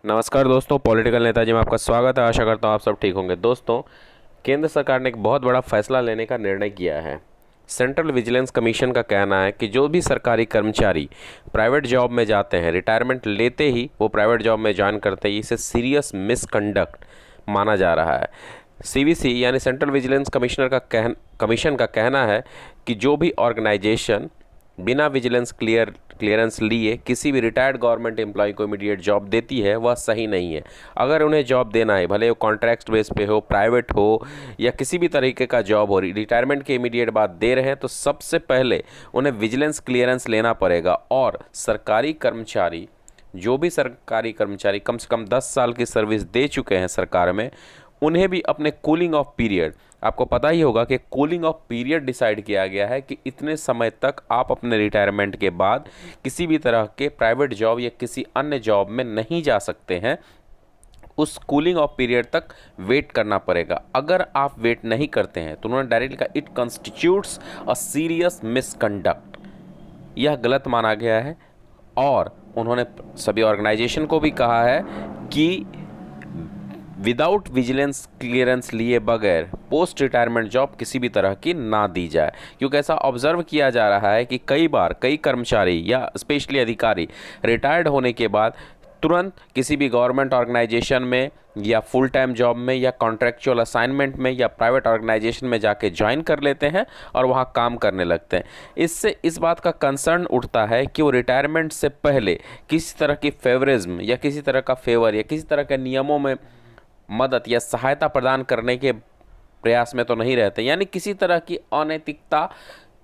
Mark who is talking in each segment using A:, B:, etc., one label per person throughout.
A: नमस्कार दोस्तों, पॉलिटिकल नेताजी में आपका स्वागत है। आशा करता हूँ आप सब ठीक होंगे। दोस्तों, केंद्र सरकार ने एक बहुत बड़ा फैसला लेने का निर्णय किया है। सेंट्रल विजिलेंस कमीशन का कहना है कि जो भी सरकारी कर्मचारी प्राइवेट जॉब में जाते हैं, रिटायरमेंट लेते ही वो प्राइवेट जॉब में ज्वाइन करते ही इसे सीरियस मिसकंडक्ट माना जा रहा है। सीवीसी यानी सेंट्रल विजिलेंस कमीशन का कहना है कि जो भी ऑर्गेनाइजेशन बिना विजिलेंस क्लियरेंस लिए किसी भी रिटायर्ड गवर्नमेंट एम्प्लॉय को इमीडिएट जॉब देती है वह सही नहीं है। अगर उन्हें जॉब देना है, भले वो कॉन्ट्रैक्ट बेस पे हो, प्राइवेट हो या किसी भी तरीके का जॉब हो, रिटायरमेंट के इमीडिएट बाद दे रहे हैं तो सबसे पहले उन्हें विजिलेंस क्लियरेंस लेना पड़ेगा। और सरकारी कर्मचारी, जो भी सरकारी कर्मचारी कम से कम 10 साल की सर्विस दे चुके हैं सरकार में, उन्हें भी अपने कूलिंग ऑफ पीरियड, आपको पता ही होगा कि कूलिंग ऑफ पीरियड डिसाइड किया गया है कि इतने समय तक आप अपने रिटायरमेंट के बाद किसी भी तरह के प्राइवेट जॉब या किसी अन्य जॉब में नहीं जा सकते हैं। उस कूलिंग ऑफ पीरियड तक वेट करना पड़ेगा। अगर आप वेट नहीं करते हैं तो उन्होंने डायरेक्टली कहा it constitutes a serious misconduct, यह गलत माना गया है। और उन्होंने सभी ऑर्गेनाइजेशन को भी कहा है कि विदाउट विजिलेंस क्लियरेंस लिए बगैर पोस्ट रिटायरमेंट जॉब किसी भी तरह की ना दी जाए, क्योंकि ऐसा ऑब्जर्व किया जा रहा है कि कई बार कई कर्मचारी या स्पेशली अधिकारी रिटायर्ड होने के बाद तुरंत किसी भी गवर्नमेंट ऑर्गेनाइजेशन में या फुल टाइम जॉब में या कॉन्ट्रैक्चुअल असाइनमेंट में या प्राइवेट ऑर्गेनाइजेशन में जाके ज्वाइन कर लेते हैं और वहाँ काम करने लगते हैं। इससे इस बात का कंसर्न उठता है कि वो रिटायरमेंट से पहले किसी तरह की फेवरिज्म या किसी तरह का फेवर या किसी तरह के नियमों में मदद या सहायता प्रदान करने के प्रयास में तो नहीं रहते, यानी किसी तरह की अनैतिकता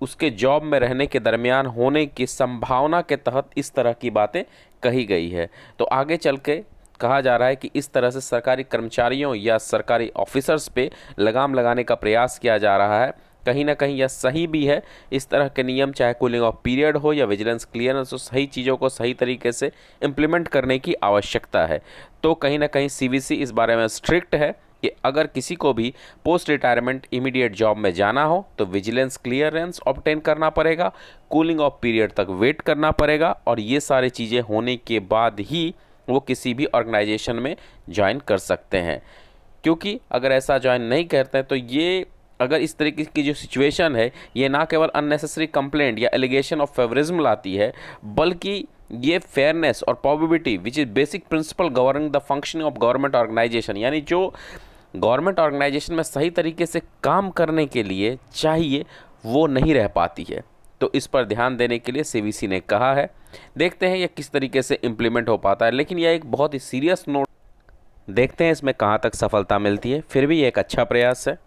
A: उसके जॉब में रहने के दरमियान होने की संभावना के तहत इस तरह की बातें कही गई है। तो आगे चल के कहा जा रहा है कि इस तरह से सरकारी कर्मचारियों या सरकारी ऑफिसर्स पे लगाम लगाने का प्रयास किया जा रहा है। कहीं ना कहीं यह सही भी है। इस तरह के नियम, चाहे कूलिंग ऑफ पीरियड हो या विजिलेंस क्लियरेंस हो, सही चीज़ों को सही तरीके से इम्प्लीमेंट करने की आवश्यकता है। तो कहीं ना कहीं सीवीसी इस बारे में स्ट्रिक्ट है कि अगर किसी को भी पोस्ट रिटायरमेंट इमीडिएट जॉब में जाना हो तो विजिलेंस क्लियरेंस ऑब्टेन करना पड़ेगा, कूलिंग ऑफ पीरियड तक वेट करना पड़ेगा और ये सारी चीज़ें होने के बाद ही वो किसी भी ऑर्गेनाइजेशन में ज्वाइन कर सकते हैं। क्योंकि अगर ऐसा ज्वाइन नहीं करते हैं तो ये, अगर इस तरीके की जो सिचुएशन है, ये ना केवल अननेसेसरी कंप्लेंट या एलिगेशन ऑफ फेवरिज्म लाती है, बल्कि ये फेयरनेस और probability which is basic principle governing the functioning of government organisation, यानी जो गवर्नमेंट ऑर्गेनाइजेशन में सही तरीके से काम करने के लिए चाहिए वो नहीं रह पाती है। तो इस पर ध्यान देने के लिए सीवीसी ने कहा है। देखते हैं यह किस तरीके से इम्प्लीमेंट हो पाता है, लेकिन यह एक बहुत ही सीरियस नोट, देखते हैं इसमें कहाँ तक सफलता मिलती है। फिर भी ये एक अच्छा प्रयास है।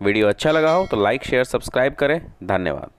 A: वीडियो अच्छा लगा हो तो लाइक, शेयर, सब्सक्राइब करें। धन्यवाद।